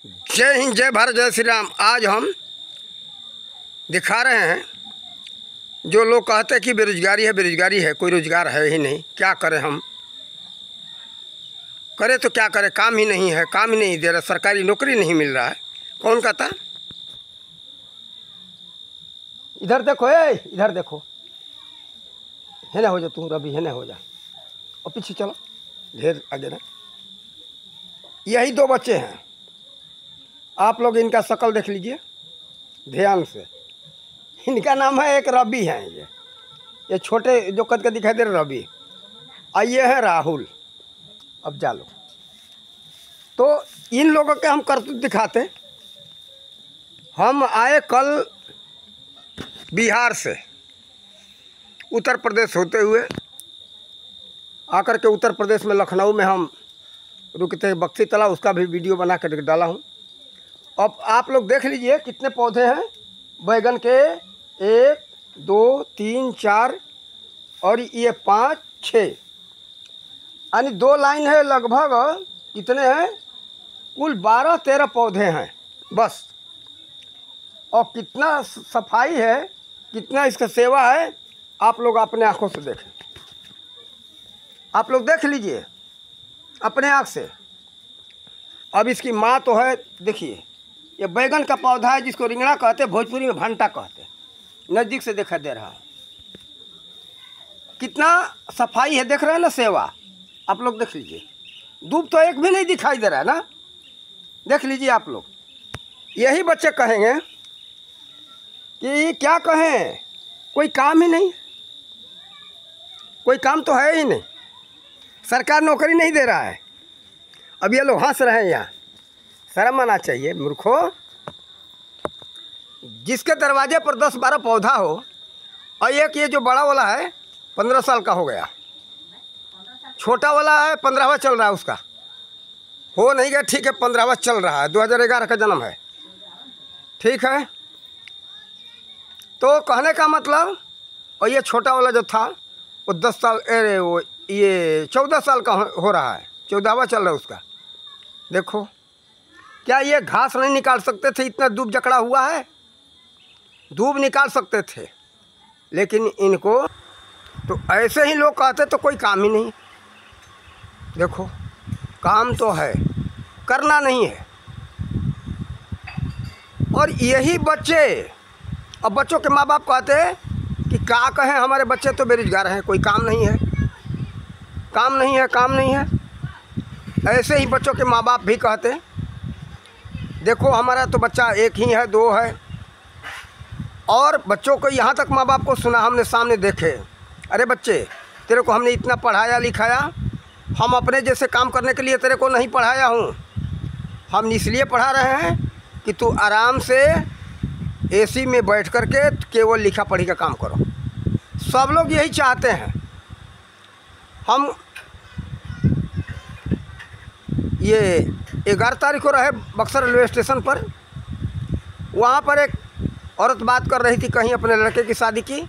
जय हिंद, जय भारत, जय श्री राम। आज हम दिखा रहे हैं, जो लोग कहते हैं कि बेरोजगारी है, कोई रोजगार है ही नहीं, क्या करें हम, करें तो क्या करें, काम ही नहीं है, काम ही नहीं दे रहा, सरकारी नौकरी नहीं मिल रहा है। कौन कहता? इधर देखो, इधर देखो, है ना, हो जा तुम रवि, है ना, हो जा और पीछे चलो, ढेर आगे ना। यही दो बच्चे हैं, आप लोग इनका शक्ल देख लीजिए ध्यान से। इनका नाम है, एक रवि है, ये छोटे जो कद के दिखाई दे रहे रवि, और ये है राहुल। अब जा लो, तो इन लोगों के हम करतूत दिखाते। हम आए कल बिहार से उत्तर प्रदेश होते हुए, आकर के उत्तर प्रदेश में लखनऊ में हम रुकते हैं, बक्सी तालाब, उसका भी वीडियो बना कर डाला हूँ। अब आप लोग देख लीजिए कितने पौधे हैं बैगन के, 1 2 3 4 और ये 5 6, यानी 2 लाइन है, लगभग कितने हैं, कुल 12-13 पौधे हैं बस। और कितना सफाई है, कितना इसका सेवा है, आप लोग अपने आँखों से देखें, आप लोग देख लीजिए अपने आँख से। अब इसकी माँ तो है, देखिए ये बैगन का पौधा है, जिसको रिंगड़ा कहते हैं, भोजपुरी में भंटा कहते हैं, नज़दीक से दिखाई दे रहा है। कितना सफाई है, देख रहे हैं ना, सेवा। आप लोग देख लीजिए, धूप तो एक भी नहीं दिखाई दे रहा है ना, देख लीजिए आप लोग। यही बच्चे कहेंगे कि क्या कहें, कोई काम ही नहीं, कोई काम तो है ही नहीं, सरकार नौकरी नहीं दे रहा है। अब ये लोग हंस रहे हैं, यहाँ शर्म आना चाहिए मूर्खो। जिसके दरवाजे पर 10-12 पौधा हो, और एक ये जो बड़ा वाला है 15 साल का हो गया, छोटा वाला है 15वां चल रहा है, उसका हो नहीं गया, ठीक है, 15वां चल रहा है, 2011 का जन्म है, ठीक है। तो कहने का मतलब, और ये छोटा वाला जो था वो 10 साल, अरे वो ये 14 साल का हो रहा है, 14वां चल रहा है उसका। देखो, क्या ये घास नहीं निकाल सकते थे? इतना धूप जकड़ा हुआ है, धूप निकाल सकते थे, लेकिन इनको तो ऐसे ही लोग कहते तो कोई काम ही नहीं। देखो, काम तो है, करना नहीं है। और यही बच्चे, अब बच्चों के माँ बाप कहते हैं कि क्या कहें, हमारे बच्चे तो बेरोजगार हैं, कोई काम नहीं है, काम नहीं है, काम नहीं है। ऐसे ही बच्चों के माँ बाप भी कहते हैं, देखो हमारा तो बच्चा एक ही है, 2 है। और बच्चों को यहाँ तक माँ बाप को सुना, हमने सामने देखे, अरे बच्चे, तेरे को हमने इतना पढ़ाया लिखाया, हम अपने जैसे काम करने के लिए तेरे को नहीं पढ़ाया हूँ, हम इसलिए पढ़ा रहे हैं कि तू आराम से एसी में बैठ कर के केवल लिखा पढ़ी का काम करो। सब लोग यही चाहते हैं। हम ये 11 तारीख को रहे बक्सर रेलवे स्टेशन पर, वहाँ पर एक औरत बात कर रही थी कहीं अपने लड़के की शादी की।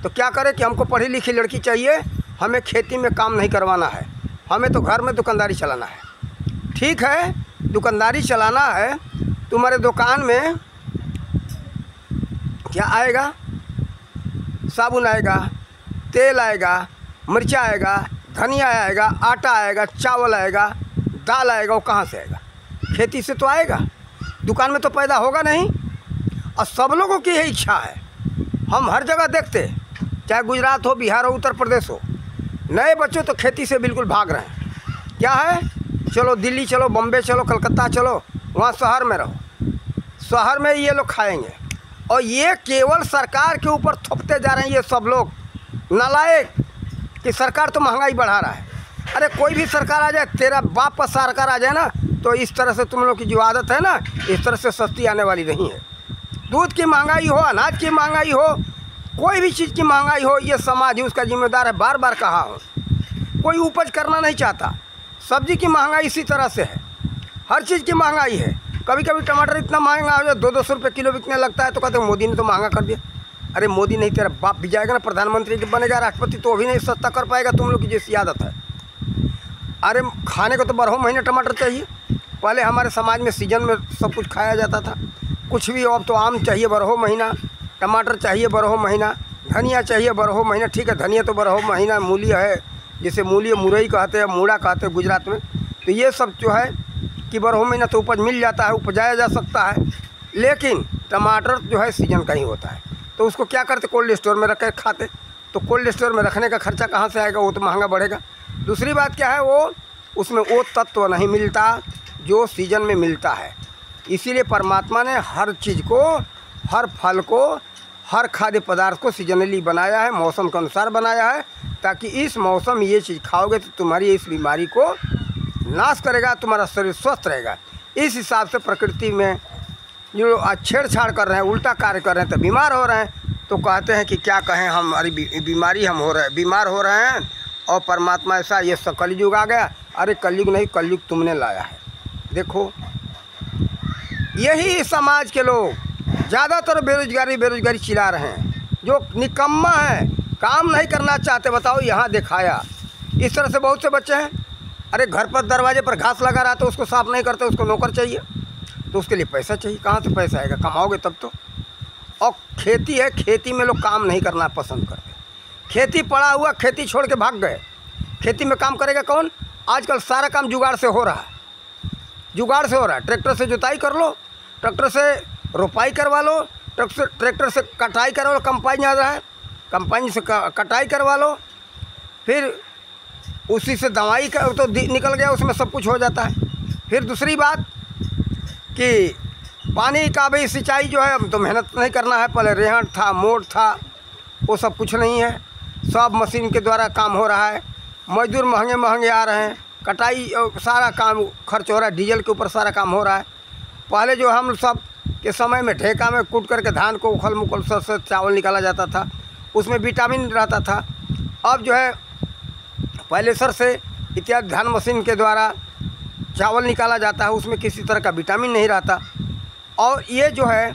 तो क्या करें कि हमको पढ़ी लिखी लड़की चाहिए, हमें खेती में काम नहीं करवाना है, हमें तो घर में दुकानदारी चलाना है। ठीक है, दुकानदारी चलाना है, तुम्हारे दुकान में क्या आएगा, साबुन आएगा, तेल आएगा, मिर्चा आएगा, धनिया आएगा, आटा आएगा, चावल आएगा, दाल आएगा, वो कहाँ से आएगा? खेती से तो आएगा, दुकान में तो पैदा होगा नहीं। और सब लोगों की यही इच्छा है। हम हर जगह देखते, चाहे गुजरात हो, बिहार हो, उत्तर प्रदेश हो, नए बच्चे तो खेती से बिल्कुल भाग रहे हैं। क्या है, चलो दिल्ली चलो, बम्बे चलो, कलकत्ता चलो, वहाँ शहर में रहो, शहर में ये लोग खाएंगे। और ये केवल सरकार के ऊपर थोपते जा रहे हैं ये सब लोग नालायक, कि सरकार तो महंगाई बढ़ा रहा है। अरे कोई भी सरकार आ जाए, तेरा बाप का सरकार आ जाए ना, तो इस तरह से तुम लोग की जो आदत है ना, इस तरह से सस्ती आने वाली नहीं है। दूध की महंगाई हो, अनाज की महंगाई हो, कोई भी चीज़ की महंगाई हो, ये समाज ही उसका जिम्मेदार है। बार बार कहा हूँ, कोई उपज करना नहीं चाहता। सब्जी की महंगाई इसी तरह से है, हर चीज़ की महंगाई है। कभी कभी टमाटर इतना महंगा हो जाए, 200 रुपये किलो बिकने लगता है, तो कहते हैं मोदी ने तो महंगा कर दिया। अरे मोदी नहीं, तेरा बाप भी जाएगा ना, प्रधानमंत्री बनेगा, राष्ट्रपति, तो भी नहीं सस्ता कर पाएगा। तुम लोग की जैसी आदत है। अरे खाने को तो 12 महीने टमाटर चाहिए, पहले हमारे समाज में सीजन में सब कुछ खाया जाता था, कुछ भी। अब तो आम चाहिए बारह महीना, टमाटर चाहिए बारह महीना, धनिया चाहिए बारह महीना। ठीक है, धनिया तो बारह महीना, मूली है, जिसे मूली मुरई कहते हैं, मूड़ा कहते हैं गुजरात में। तो ये सब जो है कि बारह महीना तो उपज मिल जाता है, उपजाया जा सकता है। लेकिन टमाटर जो है सीजन का ही होता है, तो उसको क्या करते, कोल्ड स्टोर में रख कर खाते। तो कोल्ड स्टोर में रखने का खर्चा कहाँ से आएगा, वो तो महंगा बढ़ेगा। दूसरी बात क्या है, वो उसमें वो तत्व नहीं मिलता जो सीजन में मिलता है। इसीलिए परमात्मा ने हर चीज़ को, हर फल को, हर खाद्य पदार्थ को सीजनली बनाया है, मौसम के अनुसार बनाया है, ताकि इस मौसम ये चीज़ खाओगे तो तुम्हारी इस बीमारी को नाश करेगा, तुम्हारा शरीर स्वस्थ रहेगा। इस हिसाब से प्रकृति में जो छेड़छाड़ कर रहे हैं, उल्टा कार्य कर रहे हैं, तो बीमार हो रहे हैं। तो कहते हैं कि क्या कहें, हमारी बीमारी हम हो रहे हैं, बीमार हो रहे हैं। और परमात्मा ऐसा, ये सब कलयुग आ गया। अरे कलयुग नहीं, कलयुग तुमने लाया है। देखो यही समाज के लोग ज़्यादातर बेरोजगारी चिल्ला रहे हैं, जो निकम्मा है, काम नहीं करना चाहते। बताओ, यहाँ दिखाया इस तरह से बहुत से बच्चे हैं। अरे घर पर दरवाजे पर घास लगा रहा तो उसको साफ़ नहीं करते, उसको नौकर चाहिए, तो उसके लिए पैसा चाहिए। कहाँ से पैसा आएगा, कमाओगे तब तो। और खेती है, खेती में लोग काम नहीं करना पसंद करते। खेती पड़ा हुआ, खेती छोड़ के भाग गए। खेती में काम करेगा कौन? आजकल सारा काम जुगाड़ से हो रहा है, जुगाड़ से हो रहा है। ट्रैक्टर से जुताई कर लो, ट्रैक्टर से रोपाई करवा लो, ट्रैक्टर से कटाई करवा लो। कंपाइन आ रहा है, कंपाइन से कटाई करवा लो, फिर उसी से दवाई का तो निकल गया, उसमें सब कुछ हो जाता है। फिर दूसरी बात कि पानी का भी सिंचाई जो है, तो मेहनत नहीं करना है। पहले रेहड़ था, मोट था, वो सब कुछ नहीं है, सब मशीन के द्वारा काम हो रहा है। मजदूर महंगे महंगे आ रहे हैं, कटाई सारा काम खर्च हो रहा है, डीजल के ऊपर सारा काम हो रहा है। पहले जो हम सब के समय में ढेका में कूट करके धान को उखल मुखल से चावल निकाला जाता था, उसमें विटामिन रहता था। अब जो है पहले सर से इत्यादि धान मशीन के द्वारा चावल निकाला जाता है, उसमें किसी तरह का विटामिन नहीं रहता। और ये जो है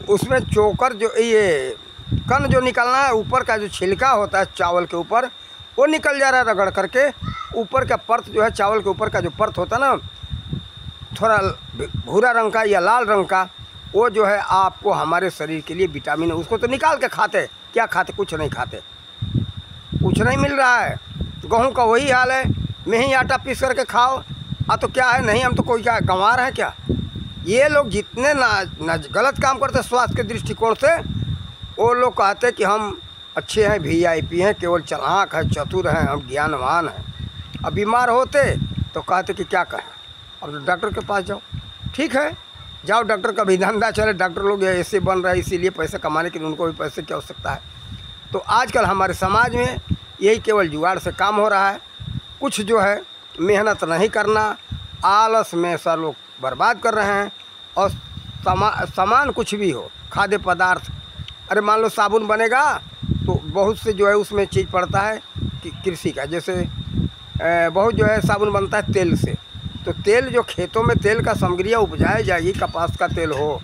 उसमें चोकर जो ये कण जो निकलना है, ऊपर का जो छिलका होता है चावल के ऊपर, वो निकल जा रहा है रगड़ करके। ऊपर का परत जो है, चावल के ऊपर का जो परत होता है ना, थोड़ा भूरा रंग का या लाल रंग का, वो जो है आपको हमारे शरीर के लिए विटामिन है। उसको तो निकाल के खाते, क्या खाते? कुछ नहीं खाते, कुछ नहीं मिल रहा है। गेहूँ का वही हाल है, में ही आटा पीस करके खाओ। तो क्या है, नहीं हम तो कोई क्या गंवा रहे हैं क्या? ये लोग जितने ना गलत काम करते स्वास्थ्य के दृष्टिकोण से, वो लोग कहते कि हम अच्छे हैं, VIP हैं, केवल चालाक है, चतुर हैं, हम ज्ञानवान हैं। अब बीमार होते तो कहते कि क्या कहें, अब तो डॉक्टर के पास जाओ। ठीक है, जाओ, डॉक्टर का भी धंधा चले, डॉक्टर लोग ऐसे बन रहे हैं इसीलिए पैसे कमाने के लिए, उनको भी पैसे की आवश्यकता है। तो आजकल हमारे समाज में यही केवल जुगाड़ से काम हो रहा है। कुछ जो है मेहनत नहीं करना, आलस में सब लोग बर्बाद कर रहे हैं। और सामान कुछ भी हो, खाद्य पदार्थ, अरे मान लो साबुन बनेगा तो बहुत से जो है उसमें चीज़ पड़ता है कि कृषि का, जैसे बहुत जो है साबुन बनता है तेल से। तो तेल जो खेतों में तेल का सामग्रियाँ उपजाई जाएगी, कपास का तेल हो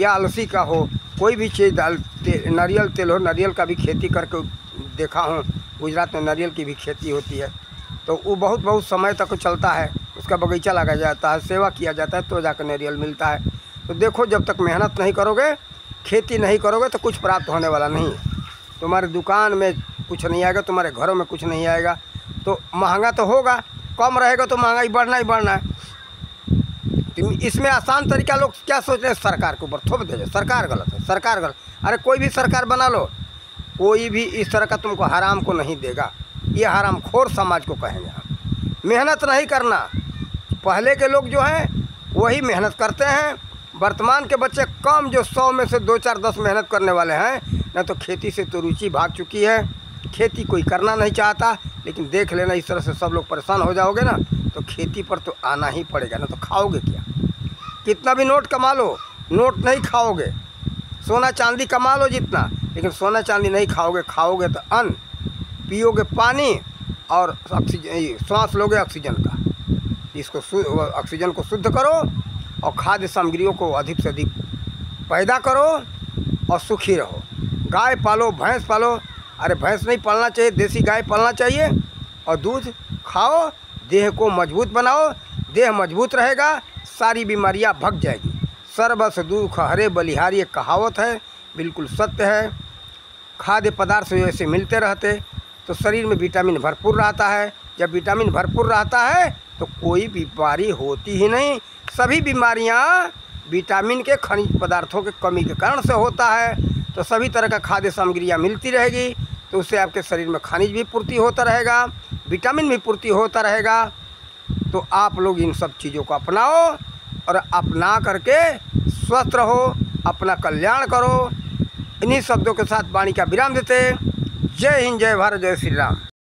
या अलसी का हो, कोई भी चीज़ नारियल तेल हो, नारियल का भी खेती करके देखा हूँ, गुजरात में नारियल की भी खेती होती है। तो वो बहुत समय तक चलता है, उसका बगीचा लगा जाता है, सेवा किया जाता है, तो जाकर नारियल मिलता है। तो देखो, जब तक मेहनत नहीं करोगे, खेती नहीं करोगे, तो कुछ प्राप्त होने वाला नहीं है। तुम्हारी दुकान में कुछ नहीं आएगा, तुम्हारे घरों में कुछ नहीं आएगा। तो महंगा तो होगा, कम रहेगा तो महंगाई बढ़ना ही बढ़ना है। तो इसमें आसान तरीका लोग क्या सोच रहे हैं, सरकार के ऊपर थोप दे, सरकार गलत है, सरकार गलत। अरे कोई भी सरकार बना लो, कोई भी इस तरह का तुमको हराम को नहीं देगा। ये हराम खोर समाज को कहेंगे हम। मेहनत नहीं करना, पहले के लोग जो हैं वही मेहनत करते हैं। वर्तमान के बच्चे कम, जो 100 में से 2, 4, 10 मेहनत करने वाले हैं। न तो खेती से तो रुचि भाग चुकी है, खेती कोई करना नहीं चाहता। लेकिन देख लेना, इस तरह से सब लोग परेशान हो जाओगे ना, तो खेती पर तो आना ही पड़ेगा, ना तो खाओगे क्या? कितना भी नोट कमा लो, नोट नहीं खाओगे। सोना चांदी कमा लो जितना, लेकिन सोना चांदी नहीं खाओगे। खाओगे तो अन्न, पियोगे पानी, और ऑक्सीजन, सांस लोगे ऑक्सीजन का। इसको ऑक्सीजन को शुद्ध करो और खाद्य सामग्रियों को अधिक से अधिक पैदा करो और सुखी रहो। गाय पालो, भैंस पालो। अरे भैंस नहीं पालना चाहिए, देसी गाय पालना चाहिए। और दूध खाओ, देह को मजबूत बनाओ, देह मजबूत रहेगा, सारी बीमारियां भग जाएगी। सर्वस दुख हरे बलिहारी एक कहावत है, बिल्कुल सत्य है। खाद्य पदार्थ जैसे मिलते रहते तो शरीर में विटामिन भरपूर रहता है। जब विटामिन भरपूर रहता है तो कोई बीमारी होती ही नहीं। सभी बीमारियां विटामिन के खनिज पदार्थों के कमी के कारण से होता है। तो सभी तरह का खाद्य सामग्रियाँ मिलती रहेगी तो उससे आपके शरीर में खनिज भी पूर्ति होता रहेगा, विटामिन भी पूर्ति होता रहेगा। तो आप लोग इन सब चीज़ों को अपनाओ और अपना करके स्वस्थ रहो, अपना कल्याण करो। इन्हीं शब्दों के साथ वाणी का विराम देते। जय हिंद, जय भारत, जय श्री राम।